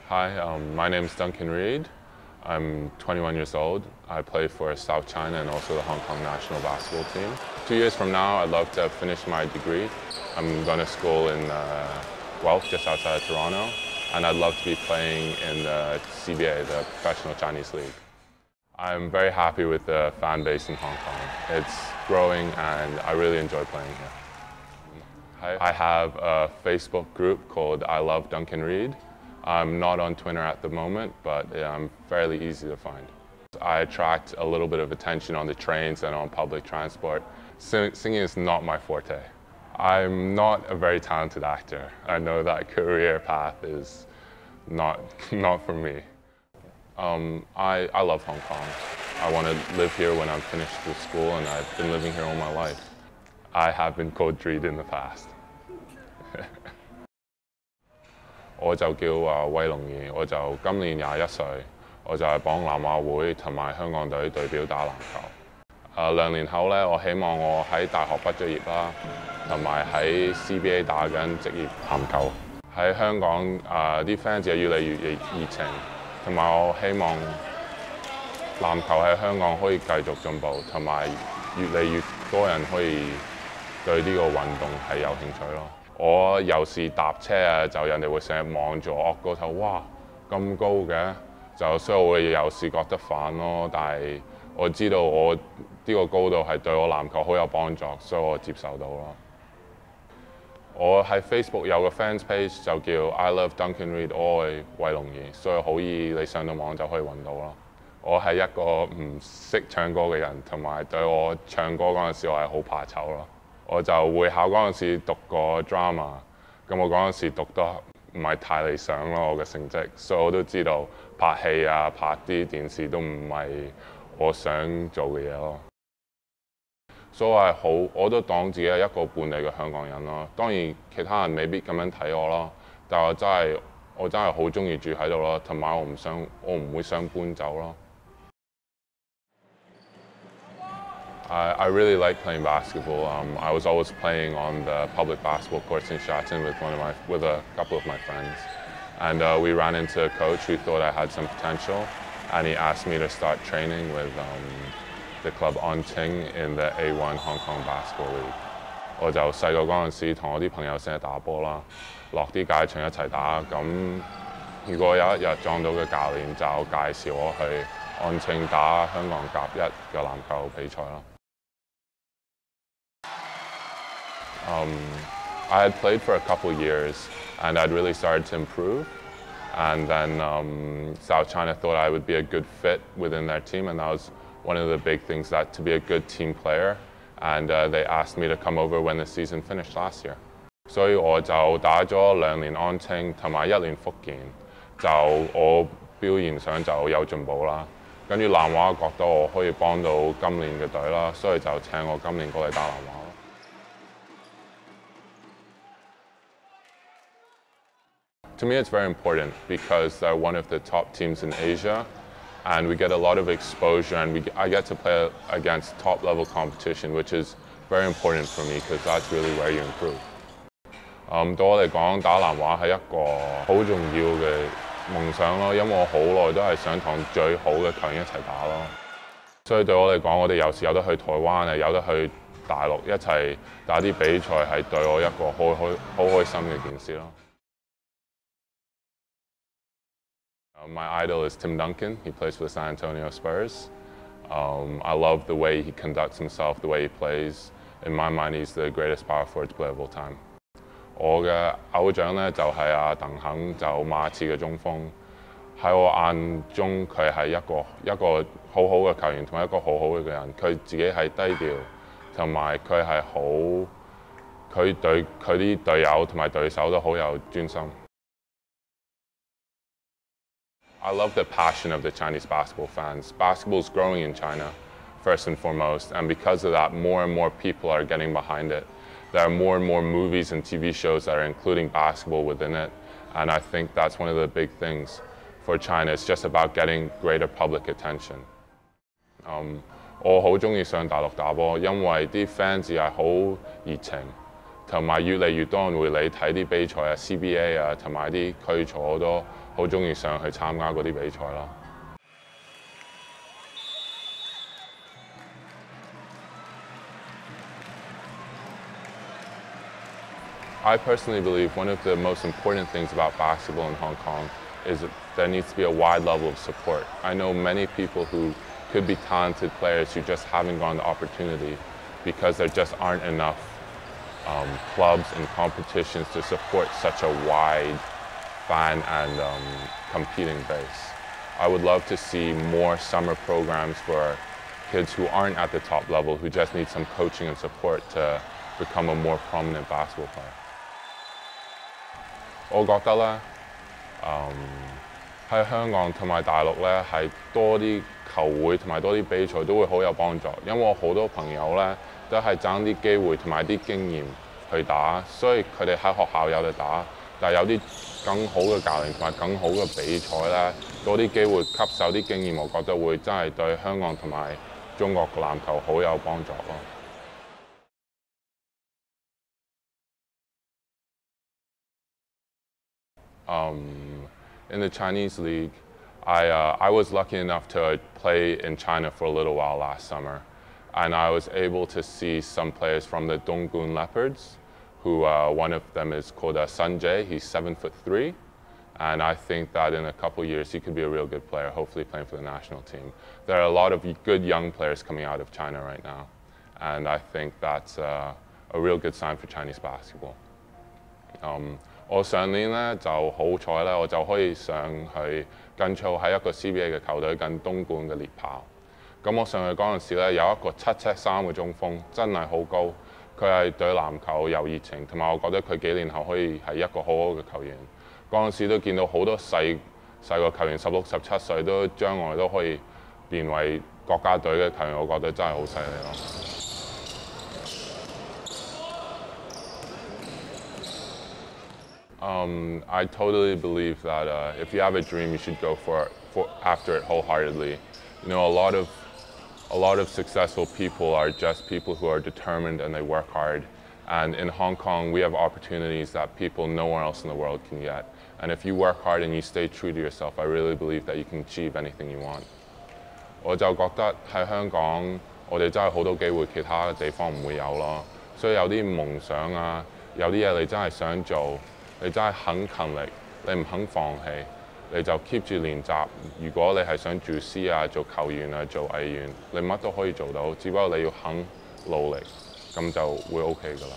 Hi, my name is Duncan Reid. I'm 21 years old. I play for South China and also the Hong Kong national basketball team. 2 years from now, I'd love to finish my degree. I'm going to school in Guelph, just outside of Toronto, and I'd love to be playing in the CBA, the Professional Chinese League. I'm very happy with the fan base in Hong Kong. It's growing and I really enjoy playing here. I have a Facebook group called I Love Duncan Reid. I'm not on Twitter at the moment, but I'm fairly easy to find. I attract a little bit of attention on the trains and on public transport. Singing is not my forte. I'm not a very talented actor. I know that career path is not for me. I love Hong Kong. I want to live here when I'm finished with school, and I've been living here all my life. I have been called Reid in the past. 我就叫威龍義，我就今年21歲，我就係幫南亞會同埋香港隊代表打籃球。2年後咧，我希望我喺大學畢咗業啦，同埋喺 CBA 打緊職業籃球。喺香港啲 fans 係越嚟越熱情，同埋我希望籃球喺香港可以繼續進步，同埋越嚟越多人可以對呢個運動係有興趣咯。我有時搭車啊，就人哋會成日望住我個頭，哇咁高嘅，所以我會有時覺得煩咯。但係我知道我呢個高度係對我籃球好有幫助，所以我接受到咯。我喺 Facebook 有個 fans page 就叫 I Love Duncan Reid 愛威龍義，所以好易你上到網就可以揾到咯。我係一個唔識唱歌嘅人，同埋對我唱歌嗰陣時我係好怕醜咯。我就會考嗰陣時讀過 drama， 咁我嗰陣時讀得唔係太理想咯，我嘅成績，所以我都知道拍戲啊、拍啲電視都唔係我想做嘅嘢咯。所以我都當自己係一個本地嘅香港人咯。當然其他人未必咁樣睇我咯，但我真係好中意住喺度咯，同埋我唔會想搬走咯。I really like playing basketball. I was always playing on the public basketball courts in Shotton with a couple of my friends. And we ran into a coach who thought I had some potential, and he asked me to start training with the club Onting in the A1 Hong Kong Basketball League. 我就細個嗰陣時同我啲朋友成日打波啦，落啲街場一齊打。咁如果有一日撞到嘅教練就介紹我去安慶打香港甲1嘅籃球比賽啦。I had played for a couple years and I'd really started to improve. And then South China thought I would be a good fit within their team, and that was one of the big things, that to be a good team player. And they asked me to come over when the season finished last year. 所以我就打咗2年安慶同埋1年福建，就我表現上就有進步啦。跟住南華覺得我可以幫到今年嘅隊啦，所以就請我今年過嚟打南華。To me, it's very important because they're one of the top teams in Asia, and we get a lot of exposure, and I get to play against top-level competition, which is very important for me because that's really where you improve. 對我嚟講，打南華係一個好重要嘅夢想咯，因為我好耐都係想同最好嘅球員一齊打咯。所以對我嚟講，我哋有時有得去台灣啊，有得去大陸一齊打啲比賽，係對我一個好開心嘅件事咯。My idol is Tim Duncan. He plays for the San Antonio Spurs. I love the way he conducts himself, the way he plays. In my mind, he's the greatest power forward to play of all time. 我嘅偶像咧就係鄧肯，就馬刺嘅中鋒。喺我眼中，佢係一個好好嘅球員，同埋一個好好嘅人。佢自己係低調，同埋佢對佢啲隊友同埋對手都好有專心。I love the passion of the Chinese basketball fans. Basketball is growing in China, first and foremost, and because of that, more and more people are getting behind it. There are more and more movies and TV shows that are including basketball within it, and I think that's one of the big things for China. It's just about getting greater public attention. 我好中意上大陸打波，因為啲 fans 係好熱情，同埋越嚟越多人會嚟睇啲比賽啊、CBA 啊，同埋啲區賽我都好中意上去參加嗰啲比賽咯。I personally believe one of the most important things about basketball in Hong Kong is that there needs to be a wide level of support. I know many people who could be talented players who just haven't gotten the opportunity because there just aren't enough clubs and competitions to support such a wide fan and competing base. I would love to see more summer programs for kids who aren't at the top level, who just need some coaching and support to become a more prominent basketball player. 我覺得咧，喺香港同埋大陸咧，係多啲球會同埋多啲比賽都會好有幫助，因為我好多朋友咧都係爭啲機會同埋啲經驗去打，所以佢哋喺學校有得打，但係有啲更好嘅教練同埋更好嘅比賽咧，多啲機會吸收啲經驗，我覺得會真係對香港同埋中國嘅籃球好有幫助咯。In the Chinese league, I was lucky enough to play in China for a little while last summer, and I was able to see some players from the Donggun Leopards, who one of them is called Sun Jae. He's 7'3", and I think that in a couple of years he could be a real good player, hopefully playing for the national team. There are a lot of good young players coming out of China right now, and I think that's a real good sign for Chinese basketball. 我上年咧就好彩咧，我就可以上去跟操喺一個 CBA 嘅球隊跟東莞嘅獵豹。咁我上去嗰陣時咧，有一個7'3" 嘅中鋒，真係好高。佢係對籃球有熱情，同埋我覺得佢幾年後可以係一個好好嘅球員。嗰陣時都見到好多細個球員16、17歲都將來都可以變為國家隊嘅球員，我覺得真係好犀利咯。I totally believe that if you have a dream, you should go after it wholeheartedly. You know, a lot of successful people are just people who are determined and they work hard. And in Hong Kong, we have opportunities that people nowhere else in the world can get. And if you work hard and you stay true to yourself, I really believe that you can achieve anything you want. 我就覺得喺香港，我哋真係好多機會，其他嘅地方唔會有咯。所以有啲夢想啊，有啲嘢你真係想做。你真係肯勤力，你唔肯放棄，你就 keep 住練習。如果你係想做師啊、做球員啊、做藝員，你乜都可以做到，只不過你要肯努力，咁就會 OK 㗎啦。